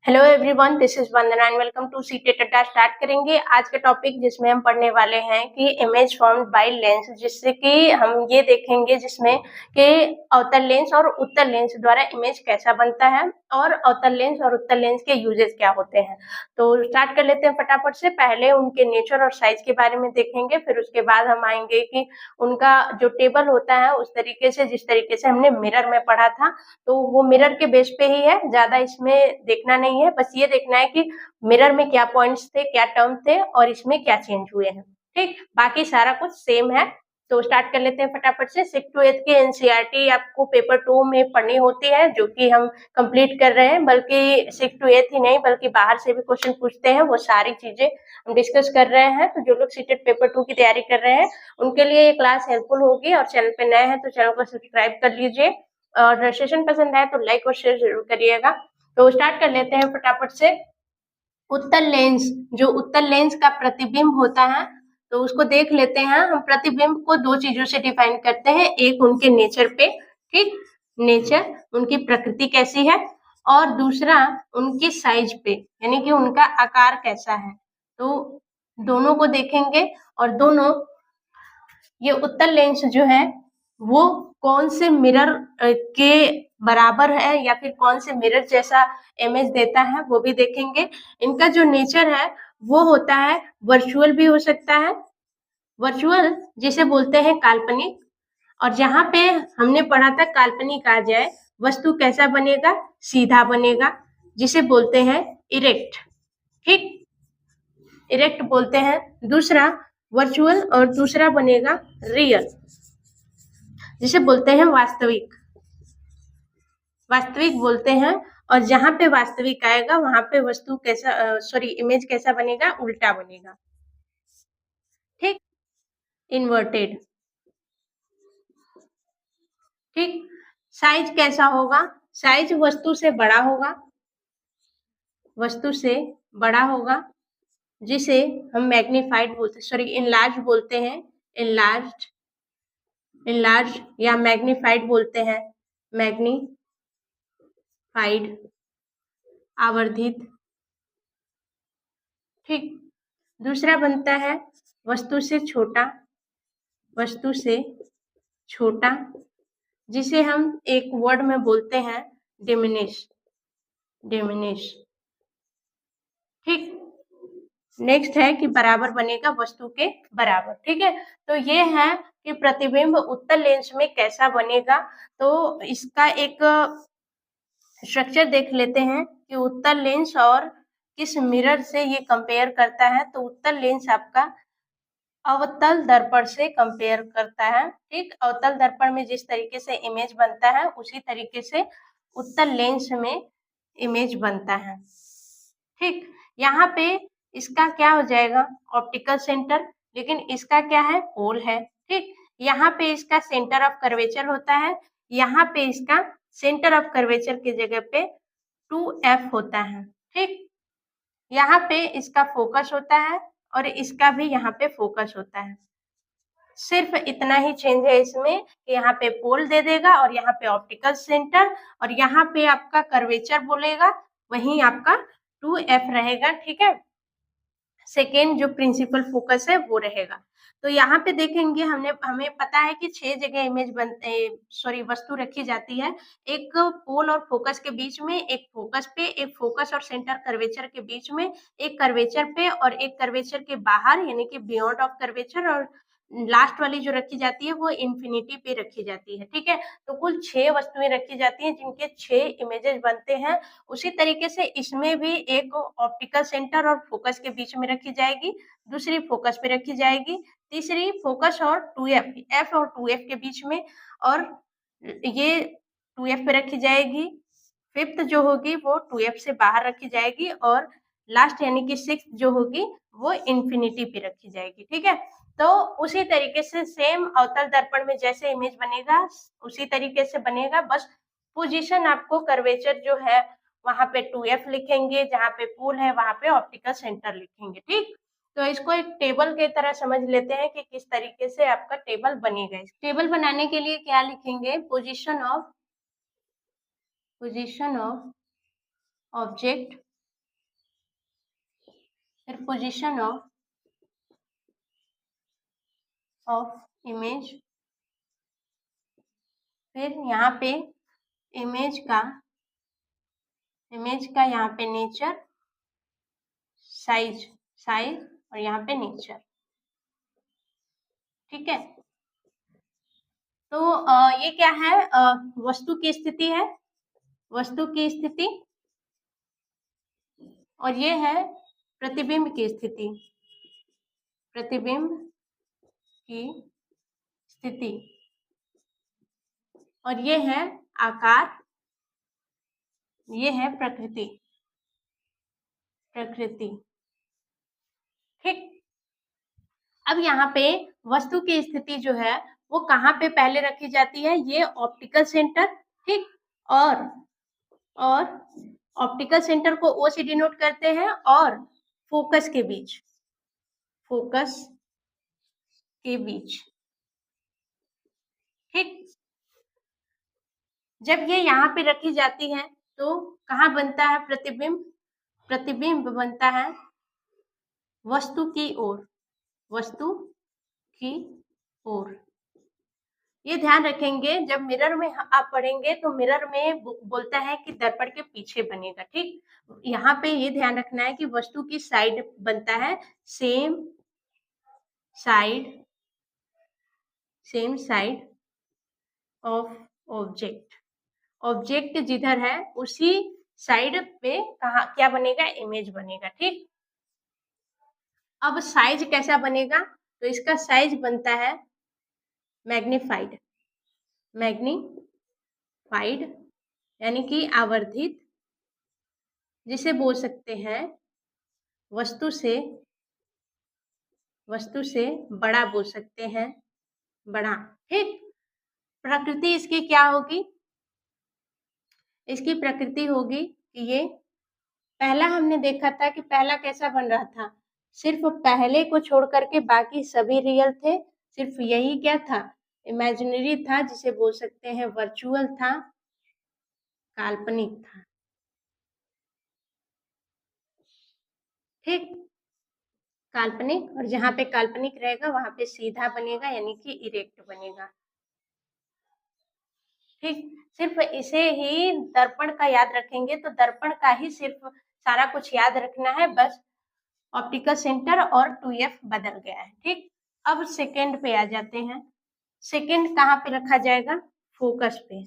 Hello everyone, this is Vandana and welcome to CTET Adda. Start करेंगे आज का टॉपिक जिसमें हम पढ़ने वाले हैं कि इमेज फॉर्म्ड बाय लेंस, जिससे कि हम ये देखेंगे जिसमें कि अवतल लेंस और उत्तल लेंस द्वारा इमेज कैसा बनता है और अवतल लेंस और उत्तल लेंस के यूजेस क्या होते हैं। तो स्टार्ट कर लेते हैं फटाफट से। पहले उनके नेचर और साइज के बारे में देखेंगे, फिर उसके बाद हम आएंगे कि उनका जो टेबल होता है उस तरीके से जिस तरीके से हमने मिरर में पढ़ा था, तो वो मिरर के बेस पे ही है, ज्यादा इसमें देखना नहीं है। बस ये देखना है कि मिरर में क्या पॉइंट्स थे, क्या टर्म थे और इसमें क्या चेंज हुए हैं। ठीक, बाकी सारा कुछ सेम है। तो स्टार्ट कर लेते हैं फटाफट से। 6th to 8th के एनसीईआरटी आपको पेपर 2 में पढ़नी होती है, जो कि हम कंप्लीट कर रहे हैं। बल्कि 6th to 8th ही नहीं, बल्कि बाहर से भी क्वेश्चन पूछते हैं, वो सारी चीजें हम डिस्कस कर रहे हैं। तो जो लोग सीटेट पेपर 2 की तैयारी कर रहे हैं उनके लिए ये क्लास हेल्पफुल होगी। और चैनल पे नए हैं तो चैनल को सब्सक्राइब कर लीजिए और सेशन पसंद आए तो लाइक और शेयर जरूर करिएगा। तो स्टार्ट कर लेते हैं फटाफट से। उत्तल लेंस, जो उत्तल लेंस का प्रतिबिंब होता है तो उसको देख लेते हैं। हम प्रतिबिंब को दो चीजों से डिफाइन करते हैं, एक उनके नेचर पे, ठीक, नेचर उनकी प्रकृति कैसी है, और दूसरा उनकी साइज पे, यानी कि उनका आकार कैसा है। तो दोनों को देखेंगे और दोनों, ये उत्तल लेंस जो है वो कौन से मिरर के बराबर है या फिर कौन से मिरर जैसा इमेज देता है वो भी देखेंगे। इनका जो नेचर है वो होता है वर्चुअल भी हो सकता है, वर्चुअल जिसे बोलते हैं काल्पनिक। और जहां पे हमने पढ़ा था काल्पनिक आ जाए, वस्तु कैसा बनेगा, सीधा बनेगा, जिसे बोलते हैं इरेक्ट। ठीक, इरेक्ट बोलते हैं। दूसरा वर्चुअल और दूसरा बनेगा रियल, जिसे बोलते हैं वास्तविक, वास्तविक बोलते हैं। और जहां पे वास्तविक आएगा वहां पे वस्तु कैसा, इमेज कैसा बनेगा, उल्टा बनेगा। ठीक, इन्वर्टेड। ठीक, साइज कैसा होगा, साइज वस्तु से बड़ा होगा, वस्तु से बड़ा होगा, जिसे हम मैग्नीफाइड बोलते, इनलार्ज बोलते हैं, इनलार्ज, इनलार्ज या मैग्नीफाइड बोलते हैं, मैग्नीफाइड, आवर्धित। ठीक, दूसरा बनता है वस्तु से छोटा, वस्तु से छोटा, जिसे हम एक वर्ड में बोलते हैं डिमिनिश, डिमिनिश। ठीक, नेक्स्ट है कि बराबर बनेगा, वस्तु के बराबर। ठीक है, तो ये है कि प्रतिबिंब उत्तल लेंस में कैसा बनेगा। तो इसका एक स्ट्रक्चर देख लेते हैं कि उत्तल लेंस और किस मिरर से ये कंपेयर करता है। तो उत्तल लेंस आपका अवतल दर्पण से कंपेयर करता है। ठीक, अवतल दर्पण में जिस तरीके से इमेज बनता है उसी तरीके से उत्तल लेंस में इमेज बनता है। ठीक, यहाँ पे इसका क्या हो जाएगा, ऑप्टिकल सेंटर, लेकिन इसका क्या है, पोल है। ठीक, यहाँ पे इसका सेंटर ऑफ कर्वेचर होता है, यहाँ पे इसका सेंटर ऑफ कर्वेचर की जगह पे 2F होता है। ठीक, यहाँ पे इसका फोकस होता है और इसका भी यहाँ पे फोकस होता है। सिर्फ इतना ही चेंज है इसमें कि यहाँ पे पोल दे देगा और यहाँ पे ऑप्टिकल सेंटर, और यहाँ पे आपका कर्वेचर बोलेगा, वहीं आपका 2F रहेगा। ठीक है, सेकेंड जो प्रिंसिपल फोकस है वो रहेगा। तो यहाँ पे देखेंगे हमें पता है कि 6 जगह इमेज वस्तु रखी जाती है, एक पोल और फोकस के बीच में, एक फोकस पे, एक फोकस और सेंटर कर्वेचर के बीच में, एक कर्वेचर पे और एक कर्वेचर के बाहर यानी कि बियॉन्ड ऑफ कर्वेचर, और लास्ट वाली जो रखी जाती है वो इंफिनिटी पे रखी जाती है। ठीक है, तो कुल 6 वस्तुएं रखी जाती हैं जिनके 6 इमेजेस बनते हैं। उसी तरीके से इसमें भी एक ऑप्टिकल सेंटर और फोकस के बीच में रखी जाएगी, दूसरी फोकस पे रखी जाएगी, तीसरी फोकस और 2F, F और 2F के बीच में, और ये 2F पे रखी जाएगी। फिफ्थ जो होगी वो 2F से बाहर रखी जाएगी, और लास्ट यानी कि 6th जो होगी वो इंफिनिटी पे रखी जाएगी। ठीक है, तो उसी तरीके से सेम अवतल दर्पण में जैसे इमेज बनेगा उसी तरीके से बनेगा, बस पोजीशन आपको कर्वेचर जो है वहां पे 2F लिखेंगे, जहां पे पोल है वहां पे ऑप्टिकल सेंटर लिखेंगे। ठीक, तो इसको एक टेबल की तरह समझ लेते हैं कि किस तरीके से आपका टेबल बनेगा। टेबल बनाने के लिए क्या लिखेंगे, पोजीशन ऑफ ऑब्जेक्ट फिर पोजीशन ऑफ इमेज, फिर यहाँ पे इमेज का यहाँ पे नेचर, साइज और यहाँ पे नेचर। ठीक है, तो ये क्या है, वस्तु की स्थिति है, वस्तु की स्थिति, और ये है प्रतिबिंब की स्थिति, प्रतिबिंब की स्थिति, और ये है आकार, ये है प्रकृति, ठीक। अब यहाँ पे वस्तु की स्थिति जो है वो कहाँ पे पहले रखी जाती है, ये ऑप्टिकल सेंटर, ठीक, और ऑप्टिकल सेंटर को ओ से डिनोट करते हैं, और फोकस के बीच, ठीक। जब ये यहाँ पे रखी जाती है तो कहाँ बनता है प्रतिबिंब, प्रतिबिंब बनता है वस्तु की ओर, वस्तु की ओर। ये ध्यान रखेंगे, जब मिरर में आप पढ़ेंगे तो मिरर में बोलता है कि दर्पण के पीछे बनेगा, ठीक। यहाँ पे ये ध्यान रखना है कि वस्तु की साइड बनता है same side of object, object जिधर है उसी साइड पे कहा क्या बनेगा, इमेज बनेगा, ठीक। अब साइज कैसा बनेगा, तो इसका साइज बनता है मैग्नीफाइड, यानी कि आवर्धित, जिसे बोल सकते हैं वस्तु से बड़ा बोल सकते हैं, बड़ा, ठीक। प्रकृति इसकी क्या होगी, इसकी प्रकृति होगी कि ये पहला हमने देखा था कि पहला कैसा बन रहा था, सिर्फ पहले को छोड़ करके बाकी सभी रियल थे, सिर्फ यही क्या था, इमेजिनरी था, जिसे बोल सकते हैं वर्चुअल था, काल्पनिक था, ठीक, काल्पनिक। और जहाँ पे काल्पनिक रहेगा वहां पे सीधा बनेगा, यानी कि इरेक्ट बनेगा, ठीक। सिर्फ इसे ही दर्पण का याद रखेंगे तो दर्पण का ही सिर्फ सारा कुछ याद रखना है, बस ऑप्टिकल सेंटर और 2f बदल गया है, ठीक। अब सेकंड पे आ जाते हैं, सेकंड कहाँ पे रखा जाएगा, फोकस पे,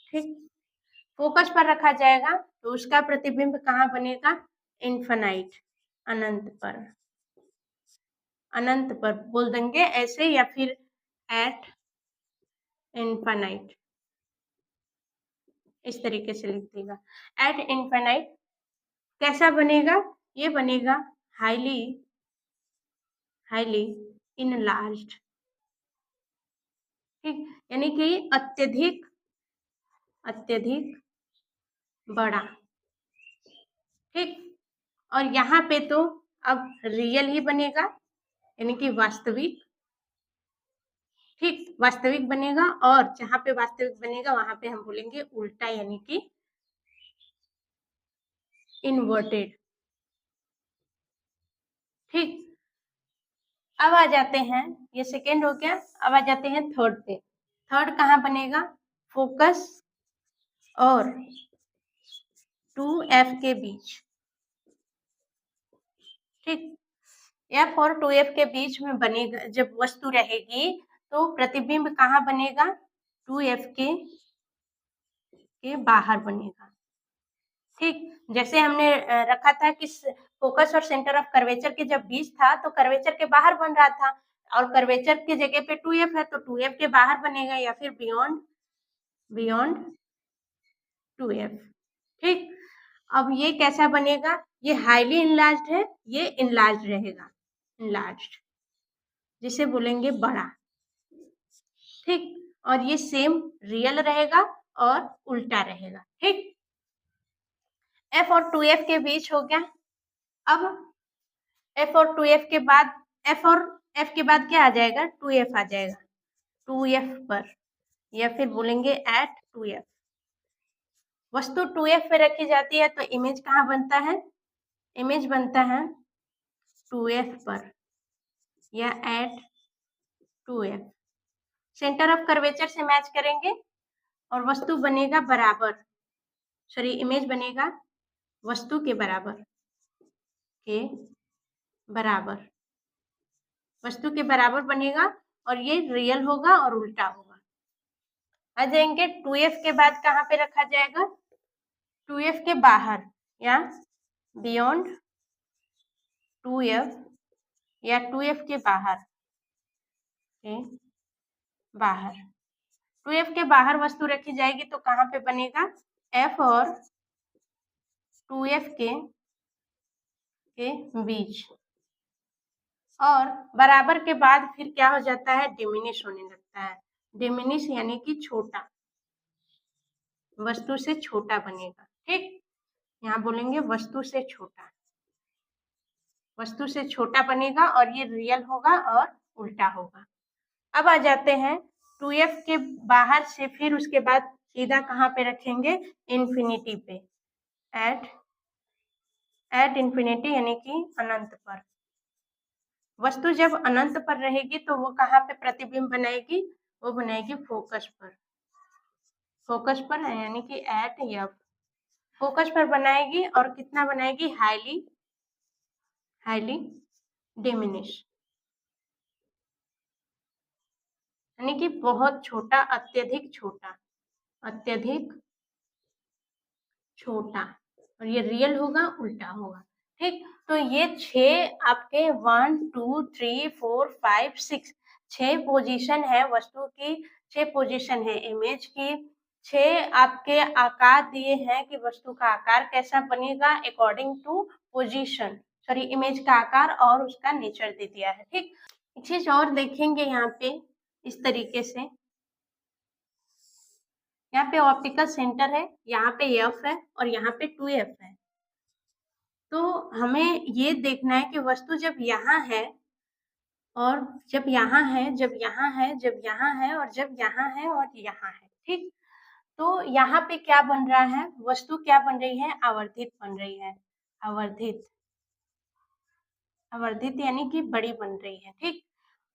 ठीक, फोकस पर रखा जाएगा तो उसका प्रतिबिंब कहाँ बनेगा, इन्फिनाइट, अनंत पर बोल देंगे ऐसे, या फिर एट इन्फिनाइट, इस तरीके से लिख देगा, एट इन्फिनाइट। कैसा बनेगा, ये बनेगा हाईली इनलार्ज्ड, ठीक, यानी कि अत्यधिक बड़ा, ठीक। और यहाँ पे तो अब रियल ही बनेगा, यानी कि वास्तविक, ठीक, वास्तविक बनेगा, और जहाँ पे वास्तविक बनेगा वहां पे हम बोलेंगे उल्टा, यानी कि इन्वर्टेड, ठीक। अब आ जाते हैं, ये सेकेंड हो गया, अब आ जाते हैं थर्ड पे। थर्ड कहाँ बनेगा, फोकस और 2f के बीच, ठीक। f और 2f के बीच में बनेगा, जब वस्तु रहेगी तो प्रतिबिंब कहाँ बनेगा, 2f के बाहर बनेगा, ठीक। जैसे हमने रखा था कि फोकस और सेंटर ऑफ कर्वेचर के जब बीच था तो कर्वेचर के बाहर बन रहा था, और कर्वेचर की जगह पे 2f है तो 2f के बाहर बनेगा, या फिर बियॉन्ड 2f, ठीक। अब ये कैसा बनेगा, ये हाईली इनलार्ज्ड है, ये इनलार्ज्ड रहेगा, इनलार्ज्ड, जिसे बोलेंगे बड़ा, ठीक। और ये सेम रियल रहेगा और उल्टा रहेगा, ठीक। f और 2f के बीच हो गया। अब f और 2f के बाद, f और f के बाद क्या आ जाएगा, 2f आ जाएगा, 2f पर, या फिर बोलेंगे एट 2f, वस्तु 2f पे रखी जाती है तो इमेज कहाँ बनता है? इमेज बनता है 2f पर या at 2f। Centre of curvature से मैच करेंगे और वस्तु बनेगा बराबर, सॉरी इमेज बनेगा वस्तु के बराबर, वस्तु के बराबर बनेगा और ये रियल होगा और उल्टा होगा। आ जाएंगे 2f के बाद कहाँ पे रखा जाएगा? 2f के बाहर या बियॉन्ड 2f या 2f के बाहर, बाहर 2f के बाहर वस्तु रखी जाएगी तो कहाँ पे बनेगा? f और 2f के बीच, और बराबर के बाद फिर क्या हो जाता है? डिमिनिश होने लगता है। डिमिनिश यानी कि छोटा, वस्तु से छोटा बनेगा। ठीक, यहाँ बोलेंगे वस्तु से छोटा, वस्तु से छोटा बनेगा और ये रियल होगा और उल्टा होगा। अब आ जाते हैं 2f के बाहर से, फिर उसके बाद सीधा कहाँ पे रखेंगे? इन्फिनिटी पे, एट इन्फिनिटी यानी कि अनंत पर। वस्तु जब अनंत पर रहेगी तो वो कहाँ पे प्रतिबिंब बनाएगी? वो बनाएगी फोकस पर, फोकस पर यानी कि एट एफ, फोकस पर बनाएगी और कितना बनाएगी? हाईली डिमिनिश, यानी कि बहुत छोटा, अत्यधिक छोटा, अत्यधिक छोटा, और ये रियल होगा, उल्टा होगा। ठीक, तो ये 6 आपके 1 2 3 4 5 6 6 पोजीशन है वस्तु की, 6 पोजीशन है इमेज की, 6 आपके आकार दिए हैं कि वस्तु का आकार कैसा बनेगा according to position, sorry image का आकार और उसका नेचर दे दिया है। ठीक, एक चीज और देखेंगे यहाँ पे इस तरीके से, यहाँ पे ऑप्टिकल सेंटर है, यहाँ पे f है और यहाँ पे 2f है। तो हमें ये देखना है कि वस्तु जब यहाँ है और जब यहाँ है, जब यहाँ है, जब यहाँ है और जब यहाँ है और यहाँ है। ठीक, तो यहाँ पे क्या बन रहा है? वस्तु क्या बन रही है? आवर्धित बन रही है, आवर्धित, आवर्धित यानी कि बड़ी बन रही है। ठीक,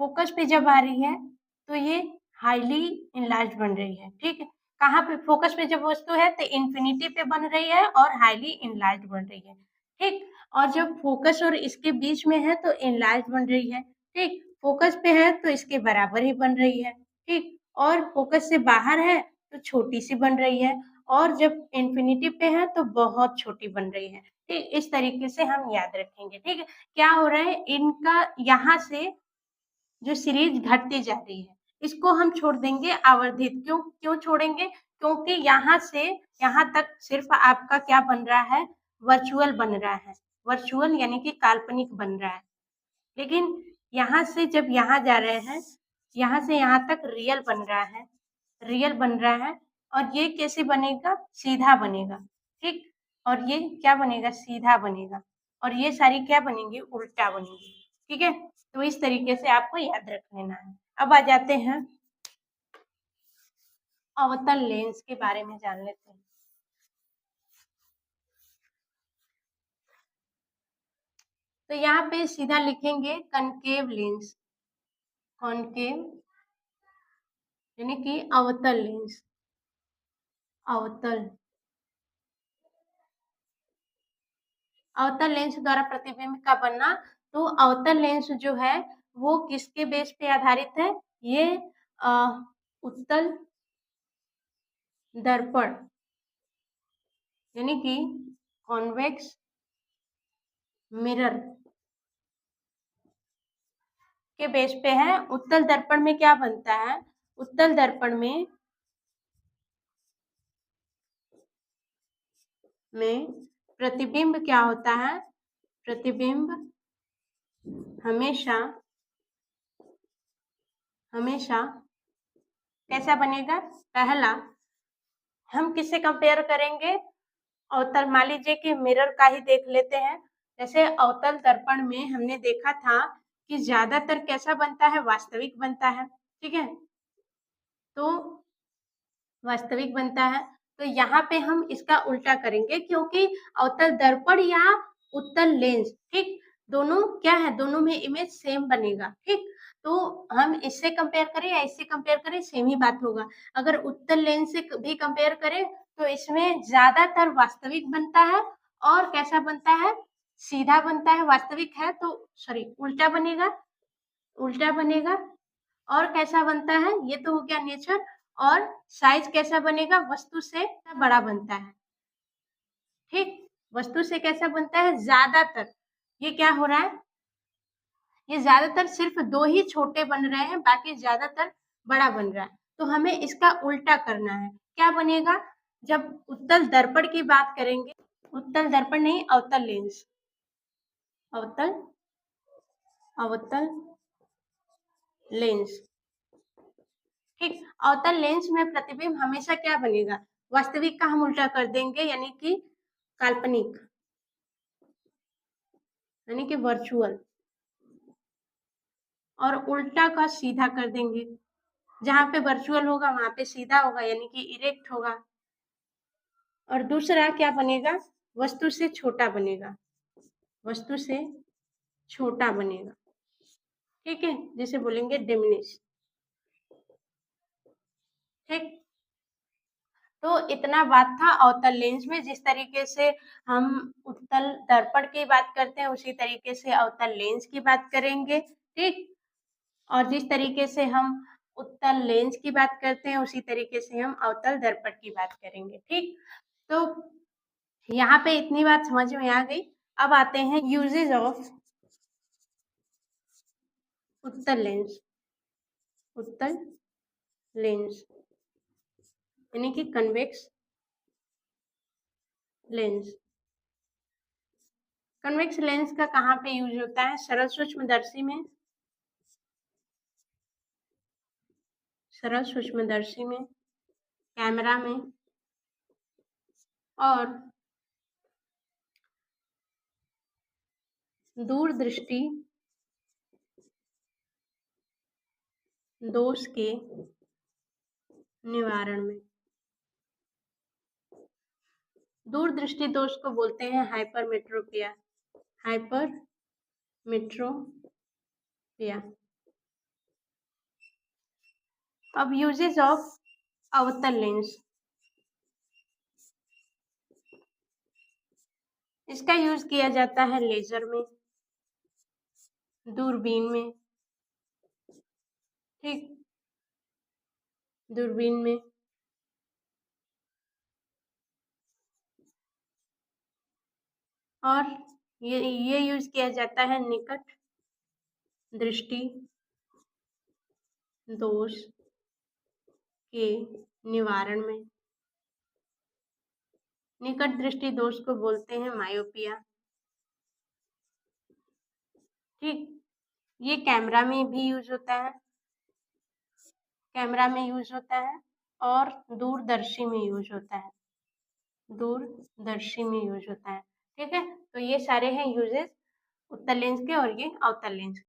फोकस पे जब आ रही है तो ये हाईली इनलार्ज बन रही है। ठीक है, कहाँ पे? फोकस पे जब वस्तु है तो इन्फिनिटी पे बन रही है और हाईली इनलार्ज बन रही है। ठीक, और जब फोकस और इसके बीच में है तो इनलार्ज बन रही है। ठीक, फोकस पे है तो इसके बराबर ही बन रही है। ठीक, और फोकस से बाहर है तो छोटी सी बन रही है, और जब इन्फिनिटी पे है तो बहुत छोटी बन रही है। ठीक, इस तरीके से हम याद रखेंगे। ठीक है, क्या हो रहा है? इनका यहाँ से जो सीरीज घटती जा रही है इसको हम छोड़ देंगे आवर्धित। क्यों छोड़ेंगे? क्योंकि यहाँ से यहाँ तक सिर्फ आपका क्या बन रहा है? वर्चुअल बन रहा है, वर्चुअल यानी कि काल्पनिक बन रहा है। लेकिन यहाँ से जब यहाँ जा रहे हैं, यहाँ से यहाँ तक रियल बन रहा है, रियल बन रहा है। और ये कैसे बनेगा? सीधा बनेगा। ठीक, और ये क्या बनेगा? सीधा बनेगा, और ये सारी क्या बनेंगी? उल्टा बनेंगी। ठीक है, तो इस तरीके से आपको याद रख लेना है। अब आ जाते हैं अवतल लेंस के बारे में जान लेते हैं। तो यहाँ पे सीधा लिखेंगे कनकेव लेंस, कॉनकेव यानी कि अवतल लेंस, अवतल, अवतल लेंस द्वारा प्रतिबिंब का बनना। तो अवतल लेंस जो है वो किसके बेस पे आधारित है? ये उत्तल दर्पण यानी कि कॉन्वेक्स मिरर के बेस पे है। उत्तल दर्पण में क्या बनता है? उत्तल दर्पण में प्रतिबिंब क्या होता है? प्रतिबिंब हमेशा कैसा बनेगा? पहला, हम किससे कंपेयर करेंगे? अवतल, मान लीजिए कि मिरर का ही देख लेते हैं। जैसे अवतल दर्पण में हमने देखा था कि ज्यादातर कैसा बनता है? वास्तविक बनता है। ठीक है, तो वास्तविक बनता है। तो यहाँ पे हम इसका उल्टा करेंगे क्योंकि अवतल दर्पण या उत्तल लेंस, ठीक, दोनों क्या है, दोनों में इमेज सेम बनेगा, ठीक। तो हम इससे कंपेयर करें या इससे कंपेयर करें, सेम ही बात होगा। अगर उत्तल लेंस से भी कंपेयर करें तो इसमें ज्यादातर वास्तविक बनता है और कैसा बनता है, सीधा बनता है। वास्तविक है तो सॉरी उल्टा बनेगा, उल्टा बनेगा। और कैसा बनता है, ये तो हो गया नेचर। और साइज कैसा बनेगा, वस्तु से बड़ा बनता है, ठीक। वस्तु से कैसा बनता है, ज्यादातर। ये क्या हो रहा है, ये ज्यादातर सिर्फ दो ही छोटे बन रहे हैं, बाकी ज्यादातर बड़ा बन रहा है। तो हमें इसका उल्टा करना है। क्या बनेगा, जब उत्तल दर्पण की बात करेंगे, उत्तल दर्पण नहीं, अवतल लेंस, अवतल, अवतल लेंस, ठीक। अवतल लेंस में प्रतिबिंब हमेशा क्या बनेगा, वास्तविक का हम उल्टा कर देंगे, यानी कि काल्पनिक, यानी कि वर्चुअल। और उल्टा का सीधा कर देंगे, जहां पे वर्चुअल होगा वहां पे सीधा होगा, यानी कि इरेक्ट होगा। और दूसरा क्या बनेगा, वस्तु से छोटा बनेगा, वस्तु से छोटा बनेगा, ठीक है, जिसे बोलेंगे डिमिनिश, ठीक। तो इतना बात था अवतल लेंस में। जिस तरीके से हम उत्तल दर्पण की बात करते हैं उसी तरीके से अवतल लेंस की बात करेंगे, ठीक। और जिस तरीके से हम उत्तल लेंस की बात करते हैं उसी तरीके से हम अवतल दर्पण की बात करेंगे, ठीक। तो यहाँ पे इतनी बात समझ में आ गई। अब आते हैं यूजेज ऑफ उत्तल लेंस, उत्तल लेंस यानी कि कन्वेक्स लेंस। कन्वेक्स लेंस का कहाँ पे यूज होता है, सरल सूक्ष्मदर्शी में, सरल सूक्ष्मदर्शी में, कैमरा में, और दूरदृष्टि दोष के निवारण में। दूरदृष्टि दोष को बोलते हैं हाइपरमेट्रोपिया, हाइपरमेट्रोपिया। अब यूजेस ऑफ अवतल लेंस, इसका यूज किया जाता है लेजर में, दूरबीन में, ठीक, दूरबीन में, और ये यूज किया जाता है निकट दृष्टि दोष के निवारण में। निकट दृष्टि दोष को बोलते हैं मायोपिया, ठीक। ये कैमरा में भी यूज होता है, कैमरा में यूज होता है, और दूरदर्शी में यूज होता है, दूरदर्शी में यूज होता है, ठीक है। तो ये सारे हैं यूजेस उत्तल लेंस के और ये अवतल लेंस।